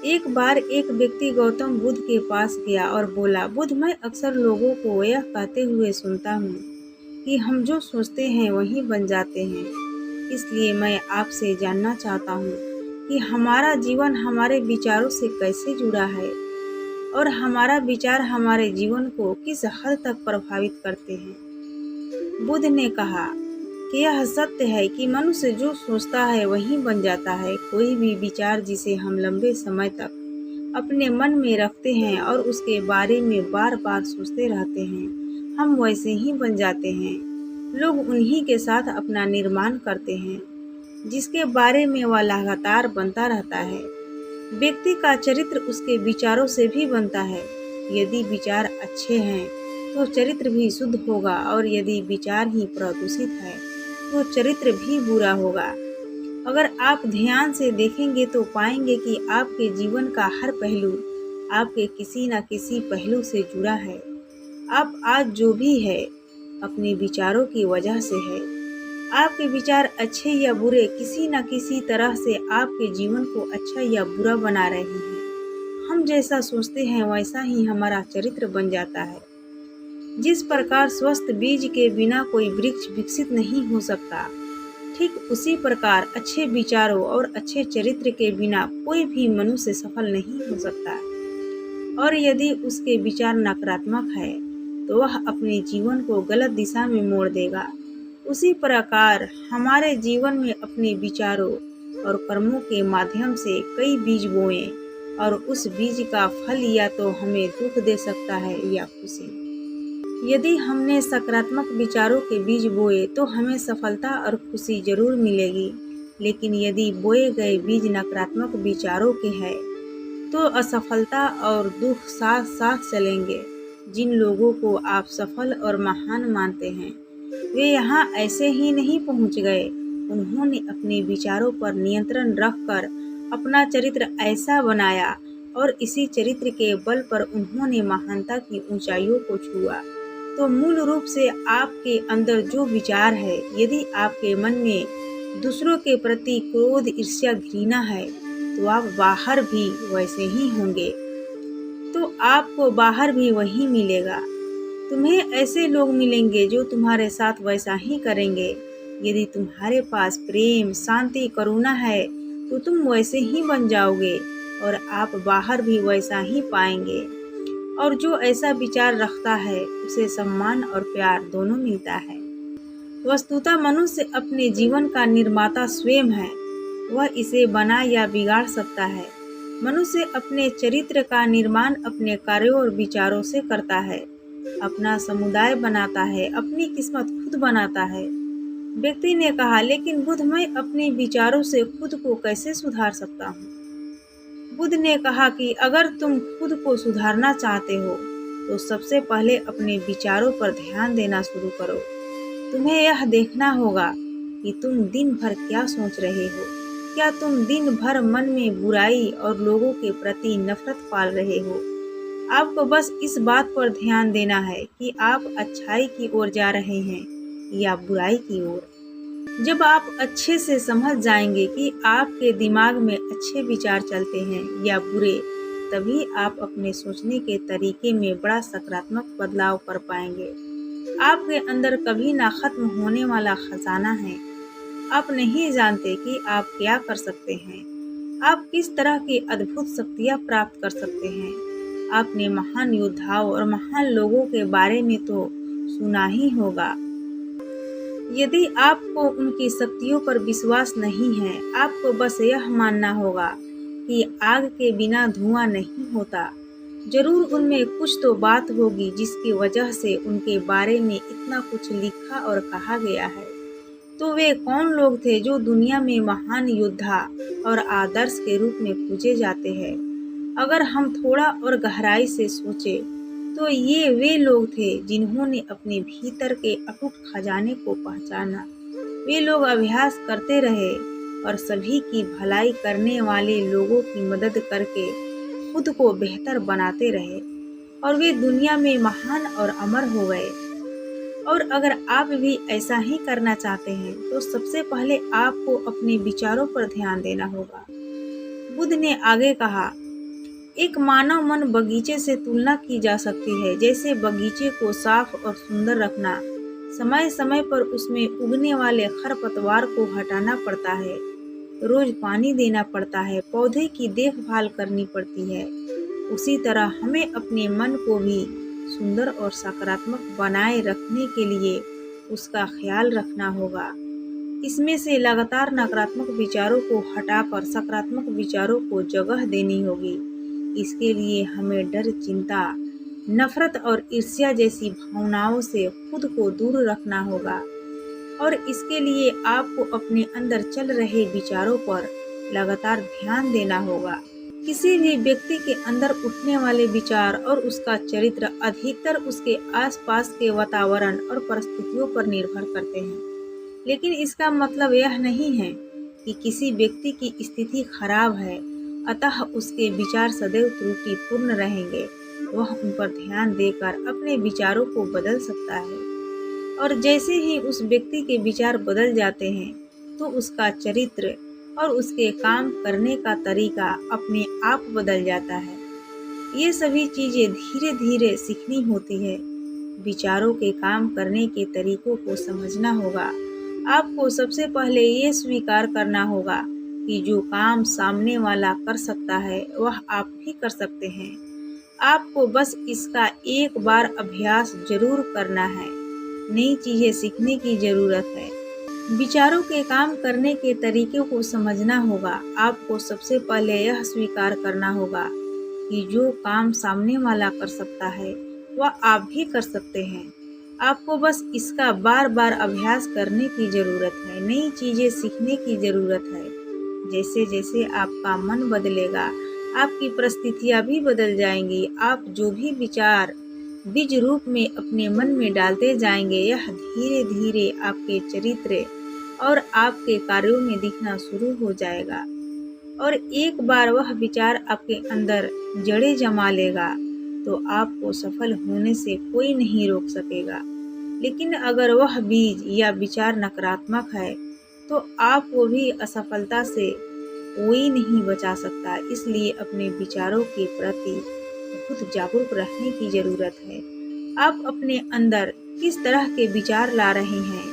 एक बार एक व्यक्ति गौतम बुद्ध के पास गया और बोला, बुद्ध, मैं अक्सर लोगों को यह कहते हुए सुनता हूँ कि हम जो सोचते हैं वही बन जाते हैं। इसलिए मैं आपसे जानना चाहता हूँ कि हमारा जीवन हमारे विचारों से कैसे जुड़ा है और हमारा विचार हमारे जीवन को किस हद तक प्रभावित करते हैं। बुद्ध ने कहा कि यह सत्य है कि मनुष्य जो सोचता है वही बन जाता है। कोई भी विचार जिसे हम लंबे समय तक अपने मन में रखते हैं और उसके बारे में बार बार सोचते रहते हैं, हम वैसे ही बन जाते हैं। लोग उन्हीं के साथ अपना निर्माण करते हैं जिसके बारे में वह लगातार बनता रहता है। व्यक्ति का चरित्र उसके विचारों से भी बनता है। यदि विचार अच्छे हैं तो चरित्र भी शुद्ध होगा और यदि विचार ही प्रदूषित है तो चरित्र भी बुरा होगा। अगर आप ध्यान से देखेंगे तो पाएंगे कि आपके जीवन का हर पहलू आपके किसी न किसी पहलू से जुड़ा है। आप आज जो भी है अपने विचारों की वजह से है। आपके विचार अच्छे या बुरे किसी न किसी तरह से आपके जीवन को अच्छा या बुरा बना रहे हैं। हम जैसा सोचते हैं वैसा ही हमारा चरित्र बन जाता है। जिस प्रकार स्वस्थ बीज के बिना कोई वृक्ष विकसित नहीं हो सकता, ठीक उसी प्रकार अच्छे विचारों और अच्छे चरित्र के बिना कोई भी मनुष्य सफल नहीं हो सकता। और यदि उसके विचार नकारात्मक है तो वह अपने जीवन को गलत दिशा में मोड़ देगा। उसी प्रकार हमारे जीवन में अपने विचारों और कर्मों के माध्यम से कई बीज बोएं और उस बीज का फल या तो हमें दुख दे सकता है या खुशी। यदि हमने सकारात्मक विचारों के बीज बोए तो हमें सफलता और खुशी जरूर मिलेगी, लेकिन यदि बोए गए बीज नकारात्मक विचारों के हैं तो असफलता और दुख साथ साथ चलेंगे। जिन लोगों को आप सफल और महान मानते हैं वे यहाँ ऐसे ही नहीं पहुँच गए। उन्होंने अपने विचारों पर नियंत्रण रखकर अपना चरित्र ऐसा बनाया और इसी चरित्र के बल पर उन्होंने महानता की ऊंचाइयों को छुआ। तो मूल रूप से आपके अंदर जो विचार है, यदि आपके मन में दूसरों के प्रति क्रोध, ईर्ष्या, घृणा है तो आप बाहर भी वैसे ही होंगे। तो आपको बाहर भी वही मिलेगा। तुम्हें ऐसे लोग मिलेंगे जो तुम्हारे साथ वैसा ही करेंगे। यदि तुम्हारे पास प्रेम, शांति, करुणा है तो तुम वैसे ही बन जाओगे और आप बाहर भी वैसा ही पाएंगे। और जो ऐसा विचार रखता है उसे सम्मान और प्यार दोनों मिलता है। वस्तुतः मनुष्य अपने जीवन का निर्माता स्वयं है। वह इसे बना या बिगाड़ सकता है। मनुष्य अपने चरित्र का निर्माण अपने कार्यों और विचारों से करता है, अपना समुदाय बनाता है, अपनी किस्मत खुद बनाता है। व्यक्ति ने कहा, लेकिन बुद्ध, मैं अपने विचारों से खुद को कैसे सुधार सकता हूँ? बुद्ध ने कहा कि अगर तुम खुद को सुधारना चाहते हो तो सबसे पहले अपने विचारों पर ध्यान देना शुरू करो। तुम्हें यह देखना होगा कि तुम दिन भर क्या सोच रहे हो। क्या तुम दिन भर मन में बुराई और लोगों के प्रति नफरत पाल रहे हो? आपको बस इस बात पर ध्यान देना है कि आप अच्छाई की ओर जा रहे हैं या बुराई की ओर। जब आप अच्छे से समझ जाएंगे कि आपके दिमाग में अच्छे विचार चलते हैं या बुरे, तभी आप अपने सोचने के तरीके में बड़ा सकारात्मक बदलाव कर पाएंगे। आपके अंदर कभी ना खत्म होने वाला खजाना है। आप नहीं जानते कि आप क्या कर सकते हैं। आप किस तरह की अद्भुत शक्तियाँ प्राप्त कर सकते हैं। आपने महान योद्धाओं और महान लोगों के बारे में तो सुना ही होगा। यदि आपको उनकी शक्तियों पर विश्वास नहीं है, आपको बस यह मानना होगा कि आग के बिना धुआं नहीं होता। जरूर उनमें कुछ तो बात होगी जिसकी वजह से उनके बारे में इतना कुछ लिखा और कहा गया है। तो वे कौन लोग थे जो दुनिया में महान योद्धा और आदर्श के रूप में पूजे जाते हैं? अगर हम थोड़ा और गहराई से सोचें तो ये वे लोग थे जिन्होंने अपने भीतर के अटूट खजाने को पहचाना। वे लोग अभ्यास करते रहे और सभी की भलाई करने वाले लोगों की मदद करके खुद को बेहतर बनाते रहे और वे दुनिया में महान और अमर हो गए। और अगर आप भी ऐसा ही करना चाहते हैं तो सबसे पहले आपको अपने विचारों पर ध्यान देना होगा। बुद्ध ने आगे कहा, एक मानव मन बगीचे से तुलना की जा सकती है। जैसे बगीचे को साफ और सुंदर रखना, समय समय पर उसमें उगने वाले खरपतवार को हटाना पड़ता है, रोज पानी देना पड़ता है, पौधे की देखभाल करनी पड़ती है। उसी तरह हमें अपने मन को भी सुंदर और सकारात्मक बनाए रखने के लिए उसका ख्याल रखना होगा। इसमें से लगातार नकारात्मक विचारों को हटाकर सकारात्मक विचारों को जगह देनी होगी। इसके लिए हमें डर, चिंता, नफरत और ईर्ष्या जैसी भावनाओं से खुद को दूर रखना होगा और इसके लिए आपको अपने अंदर चल रहे विचारों पर लगातार ध्यान देना होगा। किसी भी व्यक्ति के अंदर उठने वाले विचार और उसका चरित्र अधिकतर उसके आसपास के वातावरण और परिस्थितियों पर निर्भर करते हैं। लेकिन इसका मतलब यह नहीं है कि किसी व्यक्ति की स्थिति खराब है, अतः उसके विचार सदैव त्रुटिपूर्ण रहेंगे। वह उन पर ध्यान देकर अपने विचारों को बदल सकता है और जैसे ही उस व्यक्ति के विचार बदल जाते हैं तो उसका चरित्र और उसके काम करने का तरीका अपने आप बदल जाता है। ये सभी चीजें धीरे धीरे सीखनी होती है। विचारों के काम करने के तरीकों को समझना होगा। आपको सबसे पहले ये स्वीकार करना होगा कि जो काम सामने वाला कर सकता है वह आप भी कर सकते हैं। आपको बस इसका एक बार अभ्यास जरूर करना है। नई चीजें सीखने की जरूरत है। विचारों के काम करने के तरीके को समझना होगा। आपको सबसे पहले यह स्वीकार करना होगा कि जो काम सामने वाला कर सकता है वह आप भी कर सकते हैं। आपको बस इसका बार बार अभ्यास करने की जरूरत है। नई चीजें सीखने की जरूरत है। जैसे जैसे आपका मन बदलेगा, आपकी परिस्थितियां भी बदल जाएंगी। आप जो भी विचार बीज रूप में अपने मन में डालते जाएंगे, यह धीरे धीरे आपके चरित्र और आपके कार्यों में दिखना शुरू हो जाएगा और एक बार वह विचार आपके अंदर जड़ें जमा लेगा तो आपको सफल होने से कोई नहीं रोक सकेगा। लेकिन अगर वह बीज या विचार नकारात्मक है तो आपको भी असफलता से कोई नहीं बचा सकता। इसलिए अपने विचारों के प्रति बहुत जागरूक रहने की जरूरत है। आप अपने अंदर किस तरह के विचार ला रहे हैं।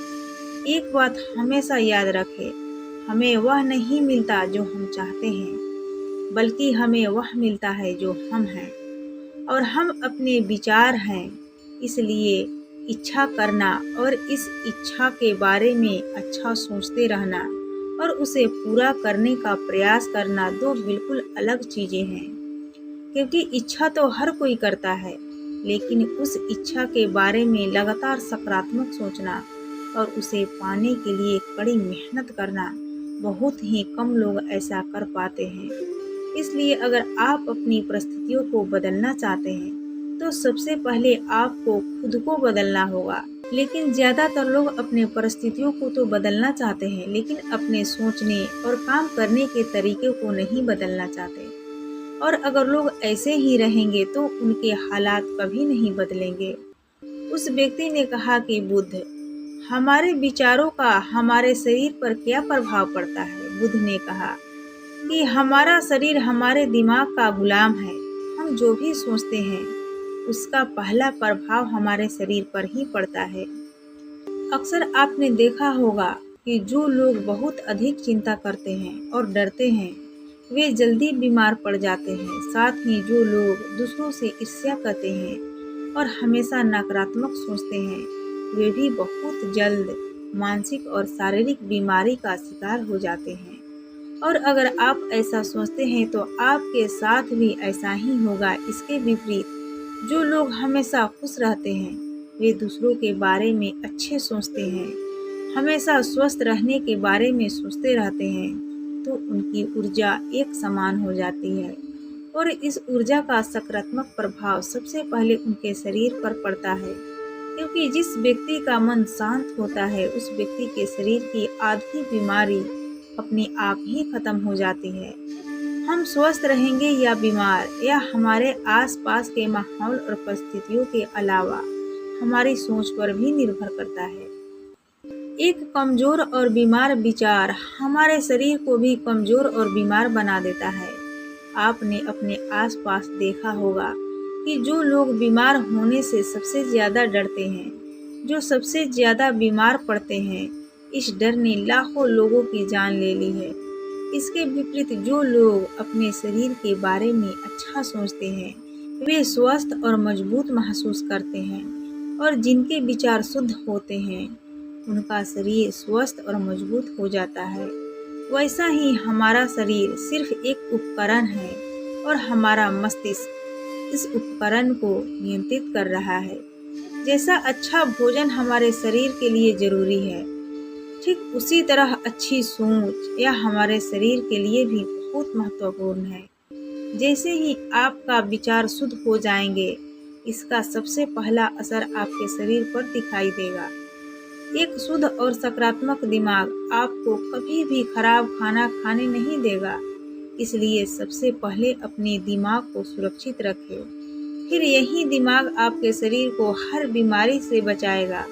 एक बात हमेशा याद रखें, हमें वह नहीं मिलता जो हम चाहते हैं, बल्कि हमें वह मिलता है जो हम हैं और हम अपने विचार हैं। इसलिए इच्छा करना और इस इच्छा के बारे में अच्छा सोचते रहना और उसे पूरा करने का प्रयास करना दो बिल्कुल अलग चीजें हैं। क्योंकि इच्छा तो हर कोई करता है, लेकिन उस इच्छा के बारे में लगातार सकारात्मक सोचना और उसे पाने के लिए कड़ी मेहनत करना, बहुत ही कम लोग ऐसा कर पाते हैं। इसलिए अगर आप अपनी परिस्थितियों को बदलना चाहते हैं तो सबसे पहले आपको खुद को बदलना होगा। लेकिन ज्यादातर लोग अपने परिस्थितियों को तो बदलना चाहते हैं, लेकिन अपने सोचने और काम करने के तरीके को नहीं बदलना चाहते। और अगर लोग ऐसे ही रहेंगे तो उनके हालात कभी नहीं बदलेंगे। उस व्यक्ति ने कहा कि बुद्ध, हमारे विचारों का हमारे शरीर पर क्या प्रभाव पड़ता है। बुद्ध ने कहा कि हमारा शरीर हमारे दिमाग का गुलाम है। हम जो भी सोचते हैं उसका पहला प्रभाव हमारे शरीर पर ही पड़ता है। अक्सर आपने देखा होगा कि जो लोग बहुत अधिक चिंता करते हैं और डरते हैं वे जल्दी बीमार पड़ जाते हैं। साथ ही जो लोग दूसरों से ईर्ष्या करते हैं और हमेशा नकारात्मक सोचते हैं वे भी बहुत जल्द मानसिक और शारीरिक बीमारी का शिकार हो जाते हैं। और अगर आप ऐसा सोचते हैं तो आपके साथ भी ऐसा ही होगा। इसके विपरीत जो लोग हमेशा खुश रहते हैं वे दूसरों के बारे में अच्छे सोचते हैं, हमेशा स्वस्थ रहने के बारे में सोचते रहते हैं, तो उनकी ऊर्जा एक समान हो जाती है और इस ऊर्जा का सकारात्मक प्रभाव सबसे पहले उनके शरीर पर पड़ता है। क्योंकि जिस व्यक्ति का मन शांत होता है उस व्यक्ति के शरीर की आधी बीमारी अपने आप ही खत्म हो जाती है। हम स्वस्थ रहेंगे या बीमार, यह हमारे आसपास के माहौल और परिस्थितियों के अलावा हमारी सोच पर भी निर्भर करता है। एक कमजोर और बीमार विचार हमारे शरीर को भी कमजोर और बीमार बना देता है। आपने अपने आसपास देखा होगा कि जो लोग बीमार होने से सबसे ज़्यादा डरते हैं, जो सबसे ज़्यादा बीमार पड़ते हैं, इस डर ने लाखों लोगों की जान ले ली है। इसके विपरीत जो लोग अपने शरीर के बारे में अच्छा सोचते हैं, वे स्वस्थ और मजबूत महसूस करते हैं और जिनके विचार शुद्ध होते हैं, उनका शरीर स्वस्थ और मजबूत हो जाता है। वैसा ही हमारा शरीर सिर्फ एक उपकरण है और हमारा मस्तिष्क इस उपकरण को नियंत्रित कर रहा है। जैसा अच्छा भोजन हमारे शरीर के लिए जरूरी है, ठीक उसी तरह अच्छी सोच या हमारे शरीर के लिए भी बहुत महत्वपूर्ण है। जैसे ही आपका विचार शुद्ध हो जाएंगे, इसका सबसे पहला असर आपके शरीर पर दिखाई देगा। एक शुद्ध और सकारात्मक दिमाग आपको कभी भी खराब खाना खाने नहीं देगा। इसलिए सबसे पहले अपने दिमाग को सुरक्षित रखें। फिर यही दिमाग आपके शरीर को हर बीमारी से बचाएगा।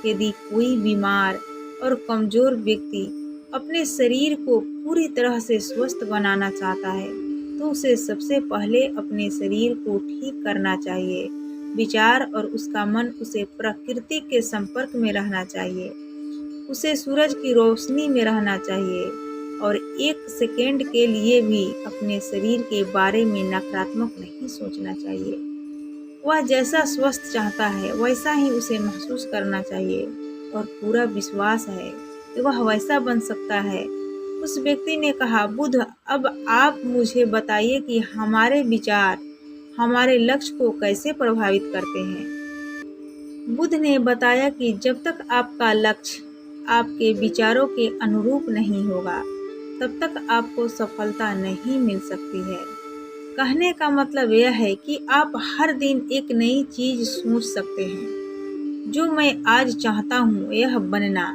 यदि कोई बीमार और कमजोर व्यक्ति अपने शरीर को पूरी तरह से स्वस्थ बनाना चाहता है, तो उसे सबसे पहले अपने शरीर को ठीक करना चाहिए। विचार और उसका मन उसे प्रकृति के संपर्क में रहना चाहिए। उसे सूरज की रोशनी में रहना चाहिए और एक सेकेंड के लिए भी अपने शरीर के बारे में नकारात्मक नहीं सोचना चाहिए। वह जैसा स्वस्थ चाहता है वैसा ही उसे महसूस करना चाहिए और पूरा विश्वास है कि वह वैसा बन सकता है। उस व्यक्ति ने कहा, बुद्ध, अब आप मुझे बताइए कि हमारे विचार हमारे लक्ष्य को कैसे प्रभावित करते हैं। बुद्ध ने बताया कि जब तक आपका लक्ष्य आपके विचारों के अनुरूप नहीं होगा, तब तक आपको सफलता नहीं मिल सकती है। कहने का मतलब यह है कि आप हर दिन एक नई चीज सोच सकते हैं। जो मैं आज चाहता हूँ यह बनना,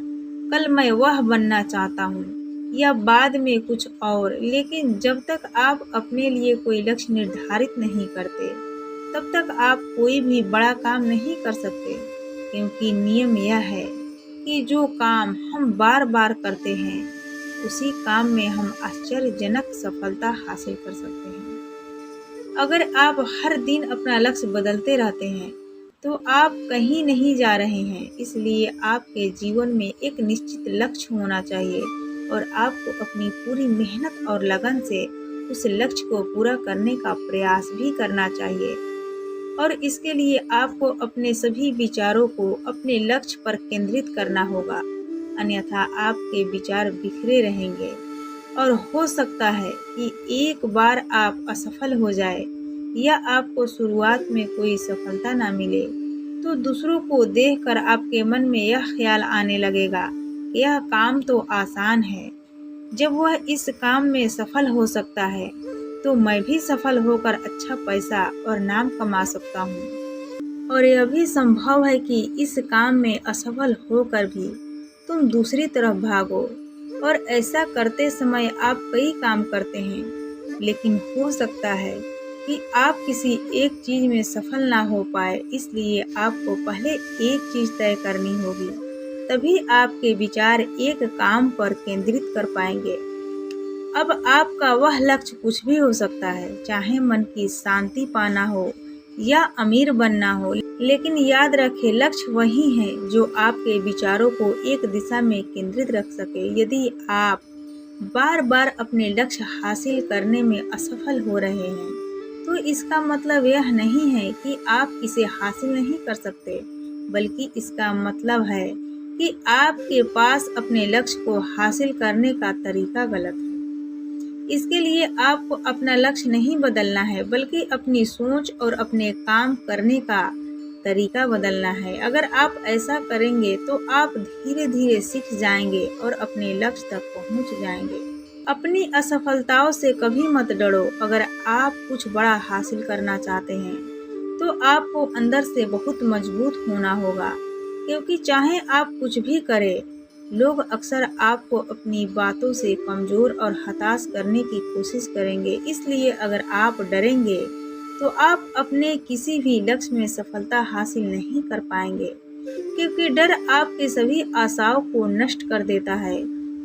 कल मैं वह बनना चाहता हूँ या बाद में कुछ और। लेकिन जब तक आप अपने लिए कोई लक्ष्य निर्धारित नहीं करते, तब तक आप कोई भी बड़ा काम नहीं कर सकते, क्योंकि नियम यह है कि जो काम हम बार बार करते हैं, उसी काम में हम आश्चर्यजनक सफलता हासिल कर सकते हैं। अगर आप हर दिन अपना लक्ष्य बदलते रहते हैं, तो आप कहीं नहीं जा रहे हैं। इसलिए आपके जीवन में एक निश्चित लक्ष्य होना चाहिए और आपको अपनी पूरी मेहनत और लगन से उस लक्ष्य को पूरा करने का प्रयास भी करना चाहिए। और इसके लिए आपको अपने सभी विचारों को अपने लक्ष्य पर केंद्रित करना होगा, अन्यथा आपके विचार बिखरे रहेंगे और हो सकता है कि एक बार आप असफल हो जाए या आपको शुरुआत में कोई सफलता ना मिले, तो दूसरों को देखकर आपके मन में यह ख्याल आने लगेगा कि यह काम तो आसान है। जब वह इस काम में सफल हो सकता है, तो मैं भी सफल होकर अच्छा पैसा और नाम कमा सकता हूँ। और यह भी संभव है कि इस काम में असफल होकर भी तुम दूसरी तरफ भागो। और ऐसा करते समय आप कई काम करते हैं, लेकिन हो सकता है कि आप किसी एक चीज में सफल ना हो पाए। इसलिए आपको पहले एक चीज तय करनी होगी, तभी आपके विचार एक काम पर केंद्रित कर पाएंगे। अब आपका वह लक्ष्य कुछ भी हो सकता है, चाहे मन की शांति पाना हो या अमीर बनना हो, लेकिन याद रखें, लक्ष्य वही है जो आपके विचारों को एक दिशा में केंद्रित रख सके। यदि आप बार बार अपने लक्ष्य हासिल करने में असफल हो रहे हैं, तो इसका मतलब यह नहीं है कि आप इसे हासिल नहीं कर सकते, बल्कि इसका मतलब है कि आपके पास अपने लक्ष्य को हासिल करने का तरीका गलत है। इसके लिए आपको अपना लक्ष्य नहीं बदलना है, बल्कि अपनी सोच और अपने काम करने का तरीका बदलना है। अगर आप ऐसा करेंगे तो आप धीरे धीरे सीख जाएंगे और अपने लक्ष्य तक पहुंच जाएंगे। अपनी असफलताओं से कभी मत डरो। अगर आप कुछ बड़ा हासिल करना चाहते हैं, तो आपको अंदर से बहुत मजबूत होना होगा, क्योंकि चाहे आप कुछ भी करें, लोग अक्सर आपको अपनी बातों से कमजोर और हताश करने की कोशिश करेंगे। इसलिए अगर आप डरेंगे, तो आप अपने किसी भी लक्ष्य में सफलता हासिल नहीं कर पाएंगे, क्योंकि डर आपके सभी आशाओं को नष्ट कर देता है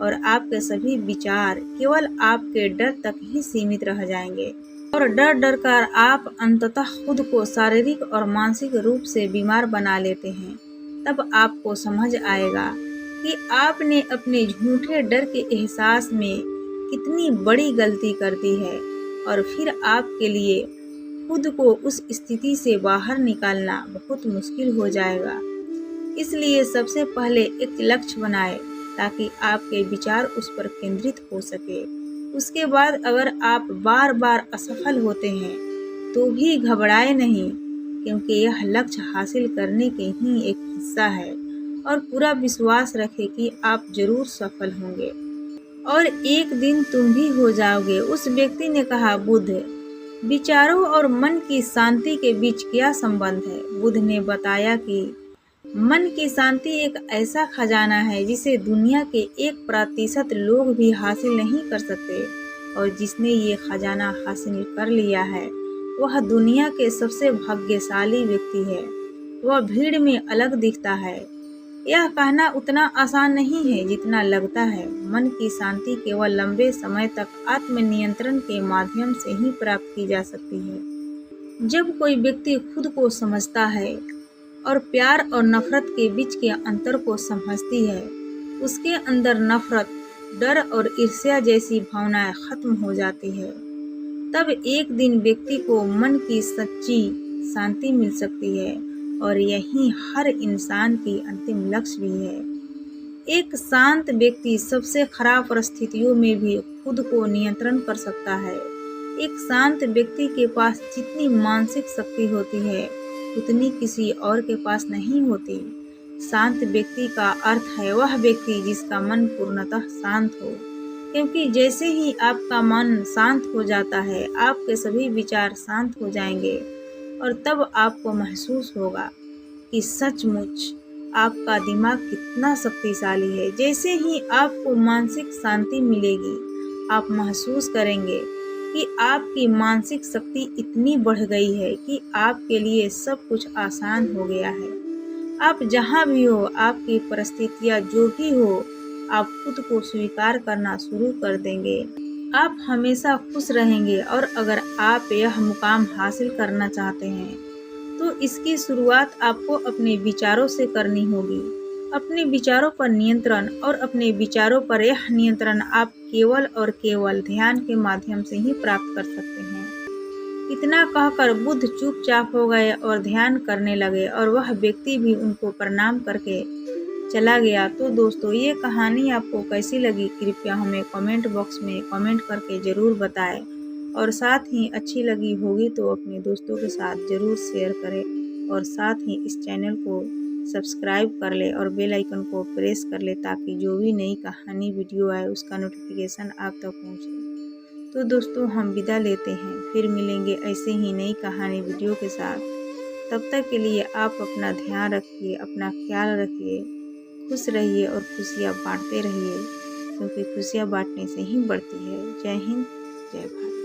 और आपके सभी विचार केवल आपके डर तक ही सीमित रह जाएंगे और डर डर कर आप अंततः खुद को शारीरिक और मानसिक रूप से बीमार बना लेते हैं। तब आपको समझ आएगा कि आपने अपने झूठे डर के एहसास में कितनी बड़ी गलती कर दी है और फिर आपके लिए खुद को उस स्थिति से बाहर निकालना बहुत मुश्किल हो जाएगा। इसलिए सबसे पहले एक लक्ष्य बनाएं ताकि आपके विचार उस पर केंद्रित हो सके। उसके बाद अगर आप बार बार असफल होते हैं तो भी घबराए नहीं, क्योंकि यह लक्ष्य हासिल करने के ही एक हिस्सा है और पूरा विश्वास रखें कि आप जरूर सफल होंगे और एक दिन तुम भी हो जाओगे। उस व्यक्ति ने कहा, बुद्ध, विचारों और मन की शांति के बीच क्या संबंध है? बुद्ध ने बताया कि मन की शांति एक ऐसा खजाना है जिसे दुनिया के 1% लोग भी हासिल नहीं कर सकते और जिसने ये खजाना हासिल कर लिया है वह दुनिया के सबसे भाग्यशाली व्यक्ति है। वह भीड़ में अलग दिखता है। यह कहना उतना आसान नहीं है जितना लगता है। मन की शांति केवल लंबे समय तक आत्मनियंत्रण के माध्यम से ही प्राप्त की जा सकती है। जब कोई व्यक्ति खुद को समझता है और प्यार और नफरत के बीच के अंतर को समझती है, उसके अंदर नफरत, डर और ईर्ष्या जैसी भावनाएं खत्म हो जाती है। तब एक दिन व्यक्ति को मन की सच्ची शांति मिल सकती है और यही हर इंसान की अंतिम लक्ष्य भी है। एक शांत व्यक्ति सबसे खराब परिस्थितियों में भी खुद को नियंत्रण कर सकता है। एक शांत व्यक्ति के पास जितनी मानसिक शक्ति होती है उतनी किसी और के पास नहीं होती। शांत व्यक्ति का अर्थ है वह व्यक्ति जिसका मन पूर्णतः शांत हो, क्योंकि जैसे ही आपका मन शांत हो जाता है आपके सभी विचार शांत हो जाएंगे और तब आपको महसूस होगा कि सचमुच आपका दिमाग कितना शक्तिशाली है। जैसे ही आपको मानसिक शांति मिलेगी आप महसूस करेंगे कि आपकी मानसिक शक्ति इतनी बढ़ गई है कि आपके लिए सब कुछ आसान हो गया है। आप जहाँ भी हो, आपकी परिस्थितियाँ जो भी हो, आप खुद को स्वीकार करना शुरू कर देंगे। आप हमेशा खुश रहेंगे और अगर आप यह मुकाम हासिल करना चाहते हैं तो इसकी शुरुआत आपको अपने विचारों से करनी होगी। अपने विचारों पर नियंत्रण और अपने विचारों पर यह नियंत्रण आप केवल और केवल ध्यान के माध्यम से ही प्राप्त कर सकते हैं। इतना कहकर बुद्ध चुपचाप हो गए और ध्यान करने लगे और वह व्यक्ति भी उनको प्रणाम करके चला गया। तो दोस्तों, ये कहानी आपको कैसी लगी कृपया हमें कमेंट बॉक्स में कमेंट करके ज़रूर बताएं और साथ ही अच्छी लगी होगी तो अपने दोस्तों के साथ ज़रूर शेयर करें और साथ ही इस चैनल को सब्सक्राइब कर ले और बेल आइकन को प्रेस कर ले ताकि जो भी नई कहानी वीडियो आए उसका नोटिफिकेशन आप तक पहुंचे। तो दोस्तों, हम विदा लेते हैं, फिर मिलेंगे ऐसे ही नई कहानी वीडियो के साथ। तब तक के लिए आप अपना ध्यान रखिए, अपना ख्याल रखिए, खुश रहिए और खुशियाँ बांटते रहिए, क्योंकि खुशियाँ बांटने से ही बढ़ती है। जय हिंद, जय भारत।